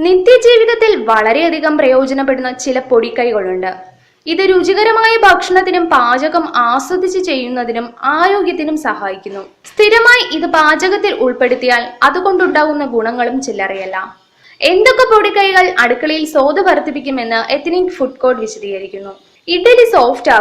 നിത്യജീവിതത്തിൽ വളരെയധികം പ്രയോജനപ്പെടുന്ന ചില പൊടിക്കൈകളുണ്ട്. ഇത് രുചികരമായ ഭക്ഷണത്തിനും പാചകം ആസ്വദിച്ച് ചെയ്യുന്നതിനും ആരോഗ്യത്തിനും സഹായിക്കുന്നു. സ്ഥിരമായി ഇത് പാചകത്തിൽ ഉൾപ്പെടുത്തിയാൽ അതുകൊണ്ടുണ്ടാകുന്ന ഗുണങ്ങളും ചില്ലറയല്ല. എന്തൊക്കെ പൊടിക്കൈകൾ അടുക്കളയിൽ സ്വാദ് വർദ്ധിപ്പിക്കുമെന്ന് എത്നിക് ഫുഡ് കോഡ് വിശദീകരിക്കുന്നു. ഇഡലി സോഫ്റ്റ്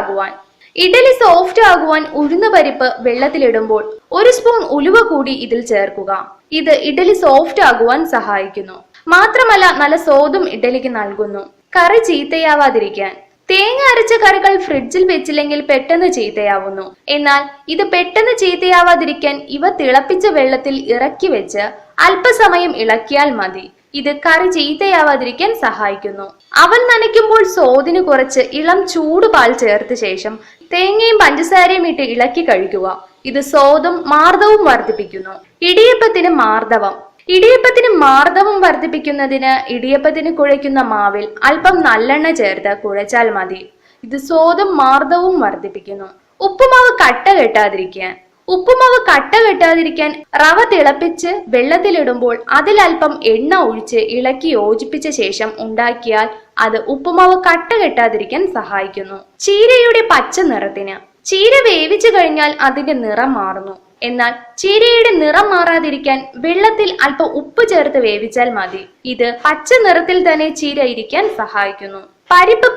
ആകുവാൻ ഉഴുന്ന് പരിപ്പ് വെള്ളത്തിലിടുമ്പോൾ 1 സ്പൂൺ ഉലുവ കൂടി ഇതിൽ ചേർക്കുക. ഇത് ഇഡലി സോഫ്റ്റ് ആകുവാൻ സഹായിക്കുന്നു. മാത്രമല്ല നല്ല സ്വാദും ഇഡലിക്ക് നൽകുന്നു. കറി ചീത്തയാവാതിരിക്കാൻ തേങ്ങ അരച്ച കറികൾ ഫ്രിഡ്ജിൽ വെച്ചില്ലെങ്കിൽ പെട്ടെന്ന് ചീത്തയാവുന്നു. എന്നാൽ ഇത് പെട്ടെന്ന് ചീത്തയാവാതിരിക്കാൻ ഇവ തിളപ്പിച്ച വെള്ളത്തിൽ ഇറക്കി വെച്ച് അല്പസമയം ഇളക്കിയാൽ മതി. ഇത് കറി ചീത്തയാവാതിരിക്കാൻ സഹായിക്കുന്നു. അവൽ നനയ്ക്കുമ്പോൾ സ്വാദിന് കുറച്ച് ഇളം ചൂടുപാൽ ചേർത്ത ശേഷം തേങ്ങയും പഞ്ചസാരയും ഇട്ട് ഇളക്കി കഴിക്കുക. ഇത് സ്വാദും മാർദ്ദവും വർദ്ധിപ്പിക്കുന്നു. ഇടിയപ്പത്തിന് മാർദ്ദവം വർദ്ധിപ്പിക്കുന്നതിന് ഇടിയപ്പത്തിന് കുഴയ്ക്കുന്ന മാവിൽ അല്പം നല്ലെണ്ണ ചേർത്ത് കുഴച്ചാൽ മതി. ഇത് സ്വാദും മാർദ്ദവും വർദ്ധിപ്പിക്കുന്നു. ഉപ്പുമാവ് കട്ട കെട്ടാതിരിക്കാൻ റവ തിളപ്പിച്ച് വെള്ളത്തിലിടുമ്പോൾ അതിലൽപ്പം എണ്ണ ഒഴിച്ച് ഇളക്കി യോജിപ്പിച്ച ശേഷം ഉണ്ടാക്കിയാൽ അത് ഉപ്പുമാവ് കട്ട കെട്ടാതിരിക്കാൻ സഹായിക്കുന്നു. ചീര വേവിച്ചു കഴിഞ്ഞാൽ അതിന്റെ നിറം മാറുന്നു. എന്നാൽ ചീരയുടെ നിറം മാറാതിരിക്കാൻ വെള്ളത്തിൽ അല്പം ഉപ്പ് ചേർത്ത് വേവിച്ചാൽ മതി. ഇത് പച്ച നിറത്തിൽ തന്നെ ചീര ഇരിക്കാൻ സഹായിക്കുന്നു. പരിപ്പ്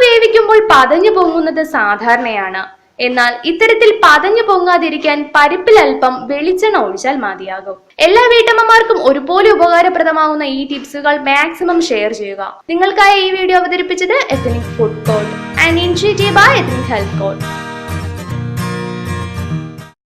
വേവിക്കുമ്പോൾ പതഞ്ഞു പൊങ്ങുന്നത് സാധാരണയാണ്. എന്നാൽ ഇത്തരത്തിൽ പതഞ്ഞു പൊങ്ങാതിരിക്കാൻ പരിപ്പിൽ അല്പം വെളിച്ചെണ്ണ ഒഴിച്ചാൽ മതിയാകും. എല്ലാ വീട്ടമ്മമാർക്കും ഒരുപോലെ ഉപകാരപ്രദമാകുന്ന ഈ ടിപ്സുകൾ മാക്സിമം ഷെയർ ചെയ്യുക. നിങ്ങൾക്കായി ഈ വീഡിയോ അവതരിപ്പിച്ചത് ethnic food code and initiative by ethnic health code.